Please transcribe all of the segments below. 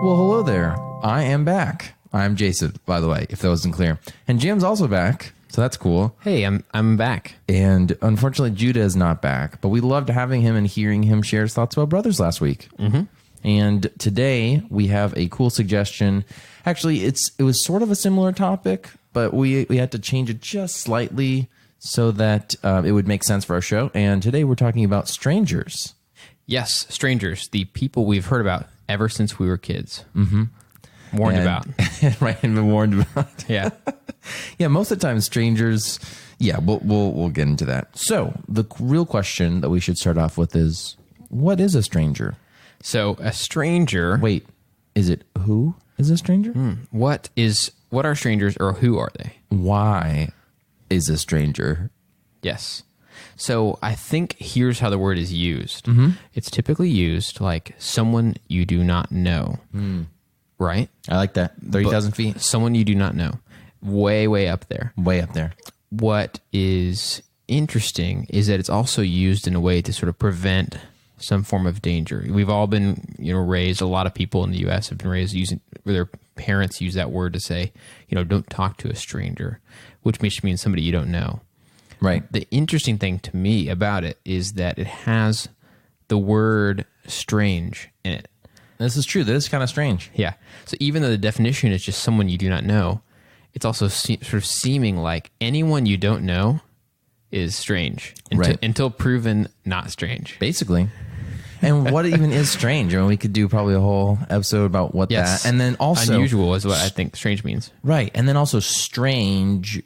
Well, hello there. I am back. I'm Jason, by the way, if that wasn't clear. And Jim's also back, so that's cool. Hey, I'm back. And unfortunately, Judah is not back, but we loved having him and hearing him share his thoughts about brothers last week. Mm-hmm. And today we have a cool suggestion. Actually, it was sort of a similar topic, but we had to change it just slightly so that it would make sense for our show. And today we're talking about strangers. Yes, strangers, the people we've heard about ever since we were kids. Mm-hmm. Warned about. Right, and been warned about. Yeah. Yeah, most of the time strangers, yeah, we'll get into that. So the real question that we should start off with is, what is a stranger? So a stranger... Wait, is it who is a stranger? What are strangers, or who are they? Why is a stranger? Yes. So I think here's how the word is used. It's typically used like someone you do not know, right? I like that. 30,000 feet. Someone you do not know. Way, way up there. Way up there. What is interesting is that it's also used in a way to sort of prevent some form of danger. We've all been, raised, a lot of people in the U.S. have been raised using, where their parents use that word to say, don't talk to a stranger, which means somebody you don't know. Right. The interesting thing to me about it is that it has the word strange in it. This is true. That is kind of strange. Yeah. So even though the definition is just someone you do not know, it's also sort of seeming like anyone you don't know is strange until proven not strange. Basically. And what even is strange? I mean, we could do probably a whole episode about what that. And then also unusual is what I think strange means. Right. And then also stranger,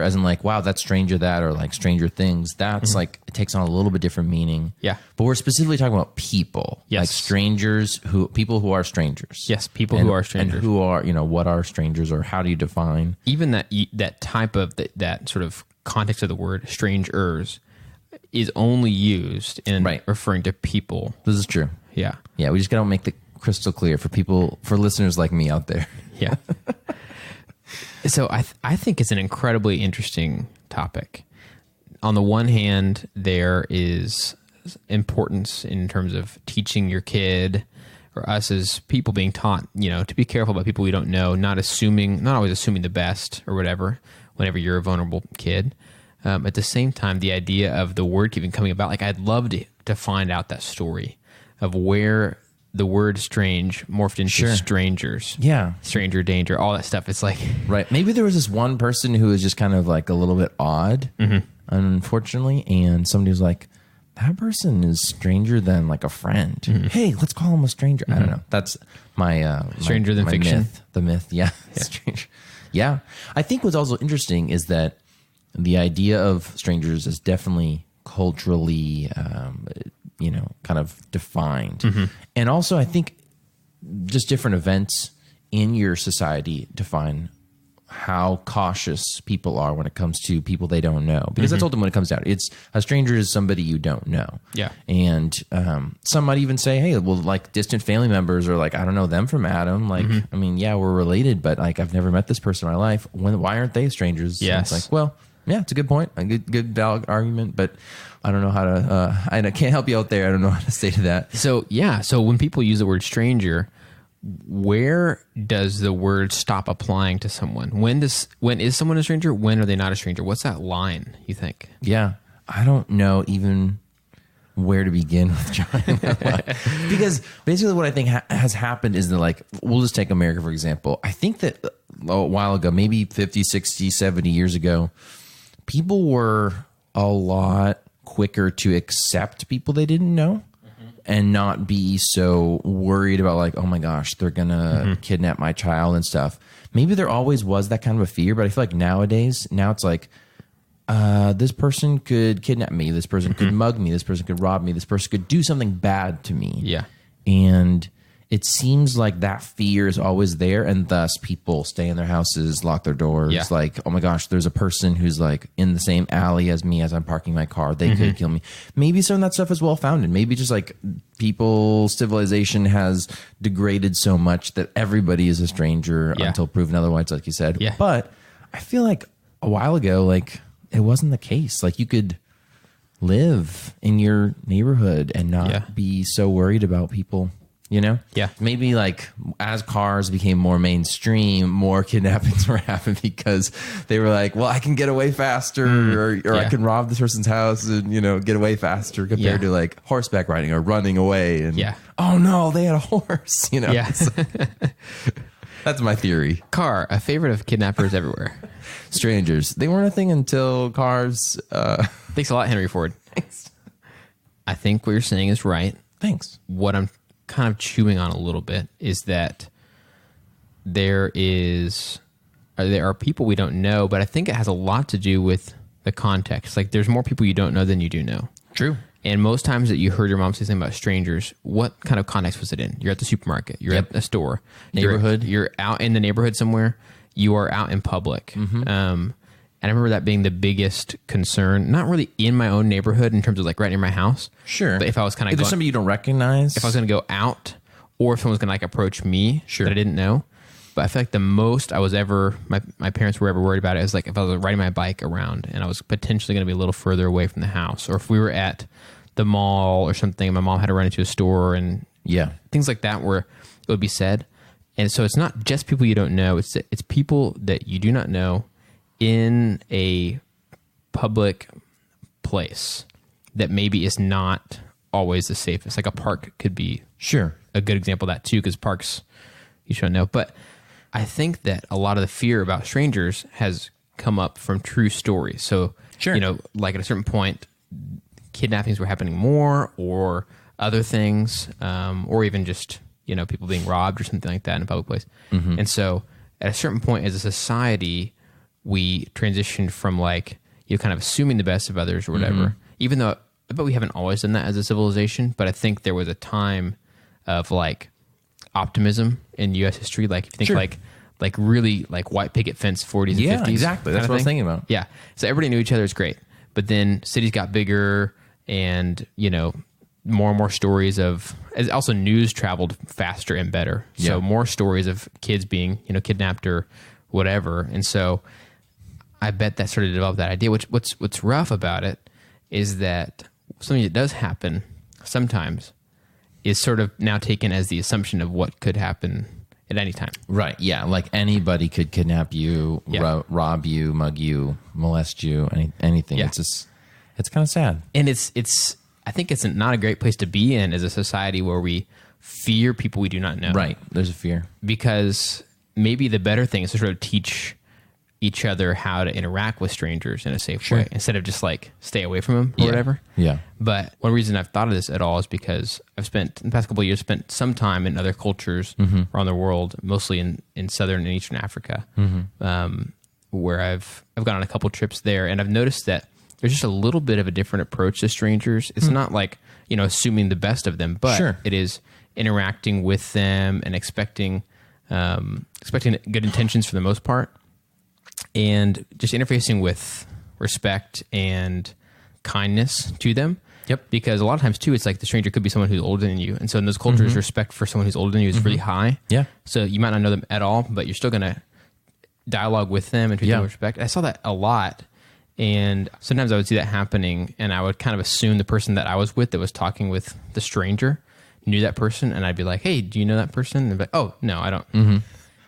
as in like, wow, that's stranger that, or like stranger things. That's like, it takes on a little bit different meaning. Yeah. But we're specifically talking about people. Yes. Like people who are strangers. Yes. People who are strangers. And who are, what are strangers, or how do you define? Even that type of, that sort of context of the word strangers is only used in referring to people. This is true. Yeah. Yeah, we just got to make the crystal clear for listeners like me out there. Yeah. So I think it's an incredibly interesting topic. On the one hand, there is importance in terms of teaching your kid, or us as people being taught, to be careful about people we don't know, not always assuming the best or whatever, whenever you're a vulnerable kid. At the same time, the idea of the word keeping coming about, like I'd love to find out that story of where the word strange morphed into strangers. Yeah. Stranger danger, all that stuff. It's like... Right. Maybe there was this one person who was just kind of like a little bit odd, unfortunately, and somebody was like, that person is stranger than like a friend. Hey, let's call him a stranger. I don't know. That's my... stranger than fiction? Myth. The myth, yeah. Strange. Yeah. I think what's also interesting is that the idea of strangers is definitely culturally, kind of defined. And also, I think just different events in your society define how cautious people are when it comes to people they don't know. Because that's ultimately when it comes down. It's a stranger is somebody you don't know. Yeah. And some might even say, hey, well, like distant family members, or like, I don't know them from Adam. Like, I mean, yeah, we're related, but like I've never met this person in my life. Why aren't they strangers? Yes. And it's like, well, yeah, it's a good point. A good valid argument, but I don't know how to, I can't help you out there. I don't know how to say to that. So, yeah. So when people use the word stranger, where does the word stop applying to someone? When is someone a stranger? When are they not a stranger? What's that line, you think? Yeah. I don't know even where to begin with drawing that line. Because basically what I think has happened is that, like, we'll just take America, for example. I think that a while ago, maybe 50, 60, 70 years ago, people were a lot quicker to accept people they didn't know and not be so worried about like, oh my gosh, they're going to kidnap my child and stuff. Maybe there always was that kind of a fear, but I feel like now it's like, this person could kidnap me. This person could mug me. This person could rob me. This person could do something bad to me. Yeah. And it seems like that fear is always there, and thus people stay in their houses, lock their doors. Yeah. Like, oh my gosh, there's a person who's like in the same alley as me as I'm parking my car. They could kill me. Maybe some of that stuff is well founded. Maybe just like people's civilization has degraded so much that everybody is a stranger until proven otherwise, like you said. Yeah. But I feel like a while ago, like it wasn't the case. Like you could live in your neighborhood and not be so worried about people You know? Yeah. Maybe like as cars became more mainstream, more kidnappings were happening because they were like, well, I can get away faster or I can rob this person's house and, you know, get away faster compared to like horseback riding or running away. And oh no, they had a horse, you know? Yeah. That's my theory. Car, a favorite of kidnappers everywhere. Strangers. They weren't a thing until cars. Thanks a lot, Henry Ford. Thanks. I think what you're saying is right. Thanks. What I'm kind of chewing on a little bit is that there are people we don't know, but I think it has a lot to do with the context. Like there's more people you don't know than you do know. True. And most times that you heard your mom say something about strangers, what kind of context was it in? You're at the supermarket. You're at a store. Neighborhood. You're out in the neighborhood somewhere. You are out in public. And I remember that being the biggest concern, not really in my own neighborhood in terms of like right near my house. Sure. But if I was kind of there's somebody you don't recognize. if I was going to go out or if someone was going to like approach me that I didn't know. But I feel like the most I was ever, my parents were ever worried about it is like if I was riding my bike around and I was potentially going to be a little further away from the house, or if we were at the mall or something, and my mom had to run into a store and things like that where it would be said. And so it's not just people you don't know. It's people that you do not know in a public place that maybe is not always the safest. Like a park could be a good example of that too, because parks you shouldn't know. But I think that a lot of the fear about strangers has come up from true stories. So, you know, like at a certain point, kidnappings were happening more or other things, or even just, you know, people being robbed or something like that in a public place. And so at a certain point as a society, we transitioned from like, you know, kind of assuming the best of others or whatever, even though, but we haven't always done that as a civilization. But I think there was a time of like optimism in U.S. history. Like if you think like really like white picket fence 40s and 50s. Exactly. That's what I was thinking about. Yeah. So everybody knew each other. It's great. But then cities got bigger and, you know, more and more stories of, as also news traveled faster and better. So more stories of kids being, you know, kidnapped or whatever. And so I bet that sort of developed that idea. What's rough about it is that something that does happen sometimes is sort of now taken as the assumption of what could happen at any time. Right. Yeah. Like anybody could kidnap you, rob you, mug you, molest you, anything. Yeah. It's just, it's kind of sad. And I think it's not a great place to be in as a society where we fear people we do not know. Right. There's a fear. Because maybe the better thing is to sort of teach each other how to interact with strangers in a safe way instead of just like stay away from them or whatever. Yeah. But one reason I've thought of this at all is because I've spent, in the past couple of years, spent some time in other cultures around the world, mostly in Southern and Eastern Africa, where I've gone on a couple trips there. And I've noticed that there's just a little bit of a different approach to strangers. It's not like, you know, assuming the best of them, but it is interacting with them and expecting good intentions for the most part. And just interfacing with respect and kindness to them. Yep. Because a lot of times too, it's like the stranger could be someone who's older than you. And so in those cultures, respect for someone who's older than you is really high. Yeah. So you might not know them at all, but you're still going to dialogue with them and treat them with respect. I saw that a lot. And sometimes I would see that happening and I would kind of assume the person that I was with that was talking with the stranger knew that person. And I'd be like, hey, do you know that person? And they'd be like, oh, no, I don't.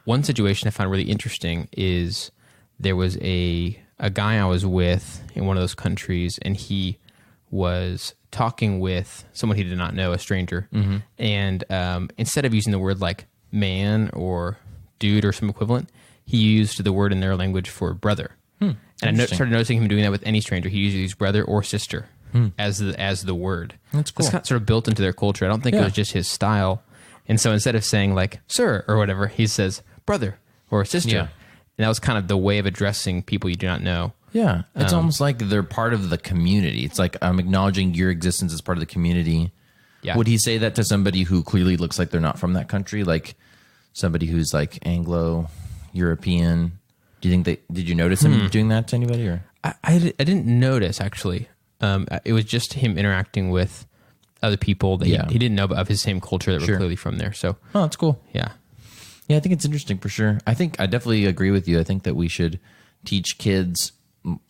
One situation I found really interesting is there was a guy I was with in one of those countries, and he was talking with someone he did not know, a stranger. And instead of using the word like man or dude or some equivalent, he used the word in their language for brother. And I started noticing him doing that with any stranger. He usually used brother or sister as the word. That's cool. It's kind of sort of built into their culture. I don't think it was just his style. And so instead of saying like sir or whatever, he says brother or sister. Yeah. And that was kind of the way of addressing people you do not know. Yeah. It's almost like they're part of the community. It's like I'm acknowledging your existence as part of the community. Yeah. Would he say that to somebody who clearly looks like they're not from that country? Like somebody who's like Anglo-European? Do you think did you notice him doing that to anybody? Or I didn't notice, actually. It was just him interacting with other people that he didn't know of his same culture that were clearly from there. So, oh, that's cool. Yeah. Yeah, I think it's interesting for sure. I definitely agree with you. I think that we should teach kids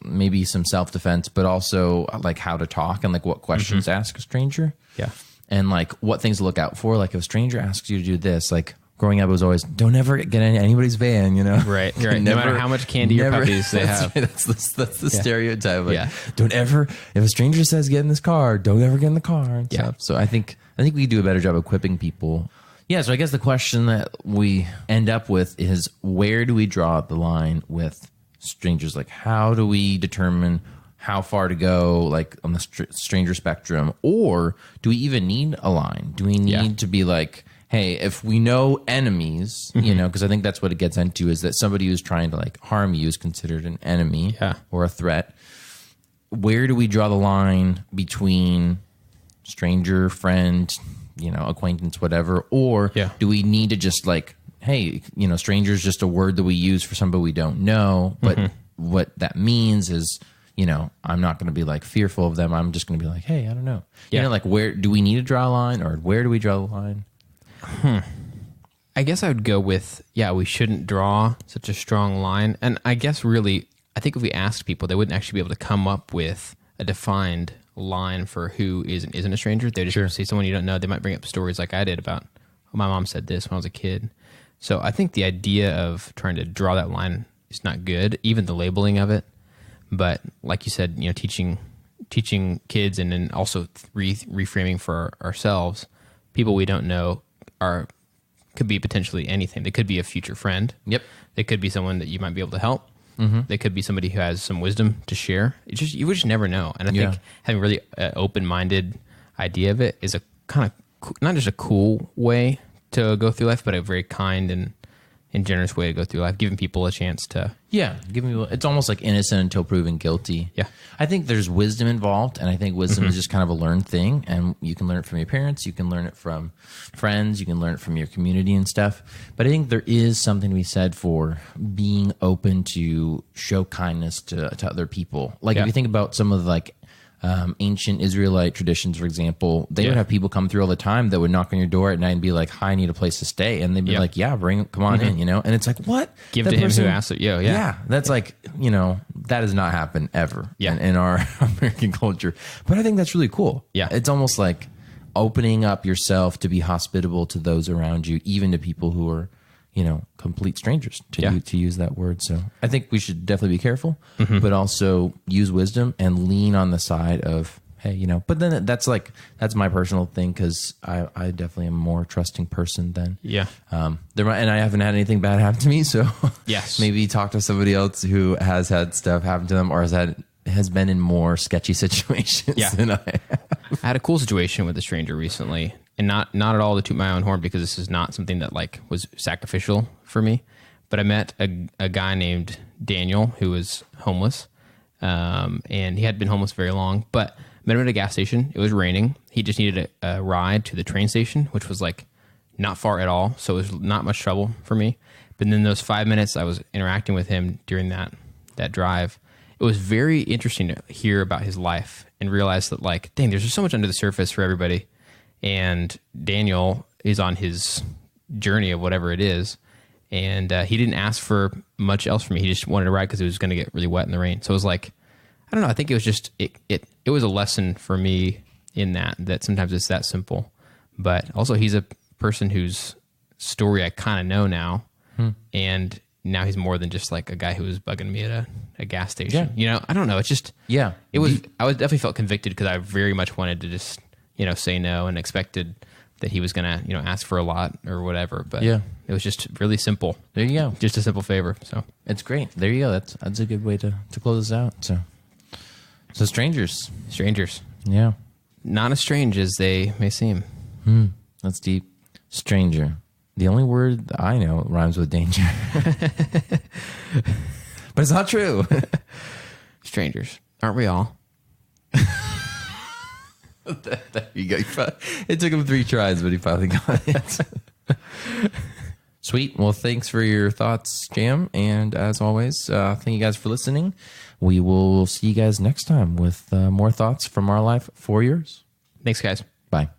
maybe some self-defense, but also like how to talk and like what questions to ask a stranger. Yeah. and like what things to look out for. Like if a stranger asks you to do this, like growing up, it was always don't ever get in anybody's van, you know? Right. No matter how much candy your puppies they have. That's the stereotype. Like, don't ever, if a stranger says get in this car, don't ever get in the car and stuff. So I think we do a better job equipping people. Yeah, so I guess the question that we end up with is, where do we draw the line with strangers? Like, how do we determine how far to go, like on the stranger spectrum? Or do we even need a line? Do we need to be like, hey, if we know enemies, you know, because I think that's what it gets into, is that somebody who's trying to like harm you is considered an enemy or a threat. Where do we draw the line between stranger, friend, you know, acquaintance, whatever? Or do we need to just like, hey, you know, stranger is just a word that we use for somebody we don't know, but what that means is, you know, I'm not going to be like fearful of them. I'm just going to be like, hey, I don't know. You know, like, where do we need to draw a line, or where do we draw the line? I guess I would go with, we shouldn't draw such a strong line. And I guess really, I think if we asked people, they wouldn't actually be able to come up with a defined line for who is and isn't a stranger. They just see someone you don't know. They might bring up stories like I did about, my mom said this when I was a kid. So I think the idea of trying to draw that line is not good, even the labeling of it. But like you said, you know, teaching kids, and then also reframing for ourselves, people we don't know could be potentially anything. They could be a future friend. Yep. They could be someone that you might be able to help. They could be somebody who has some wisdom to share. You would just never know. And I think having really open-minded idea of it is a kind of not just a cool way to go through life, but a very kind and generous way to go through life, giving people a chance to... giving people... It's almost like innocent until proven guilty. Yeah. I think there's wisdom involved, and I think wisdom is just kind of a learned thing, and you can learn it from your parents, you can learn it from friends, you can learn it from your community and stuff. But I think there is something to be said for being open to show kindness to other people. Like if you think about some of the like ancient Israelite traditions, for example, they would have people come through all the time that would knock on your door at night and be like, hi, I need a place to stay. And they'd be like, come on in, you know? And it's like, what? Give that to him who asked it. Yeah. That's like, you know, that does not happen ever in our American culture. But I think that's really cool. Yeah. It's almost like opening up yourself to be hospitable to those around you, even to people who are, you know, complete strangers, to use that word. So I think we should definitely be careful, but also use wisdom and lean on the side of, hey, you know, but then that's my personal thing, because I definitely am a more trusting person than, and I haven't had anything bad happen to me. So maybe talk to somebody else who has had stuff happen to them, or has been in more sketchy situations than I have. I had a cool situation with a stranger recently, and not at all to toot my own horn, because this is not something that like was sacrificial for me. But I met a guy named Daniel who was homeless, and he had been homeless very long. But I met him at a gas station. It was raining. He just needed a ride to the train station, which was like not far at all, so it was not much trouble for me. But then those 5 minutes I was interacting with him during that drive, it was very interesting to hear about his life and realize that, like, dang, there's just so much under the surface for everybody. And Daniel is on his journey of whatever it is. And he didn't ask for much else from me. He just wanted to ride because it was going to get really wet in the rain. So it was like, I don't know. I think it was just, it was a lesson for me in that sometimes it's that simple. But also he's a person whose story I kind of know now. And now he's more than just like a guy who was bugging me at a gas station. You know, I don't know. It's just, it was, I definitely felt convicted because I very much wanted to just, you know, say no, and expected that he was going to, you know, ask for a lot or whatever. But it was just really simple. There you go. Just a simple favor. So it's great. There you go. That's a good way to close this out. So strangers. Yeah. Not as strange as they may seem. That's deep. Stranger. The only word that I know rhymes with danger. But it's not true. Strangers. Aren't we all? There you go. It took him 3 tries, but he finally got it. Sweet. Well, thanks for your thoughts, Jam. And as always, thank you guys for listening. We will see you guys next time with more thoughts from our life for yours. Thanks, guys. Bye.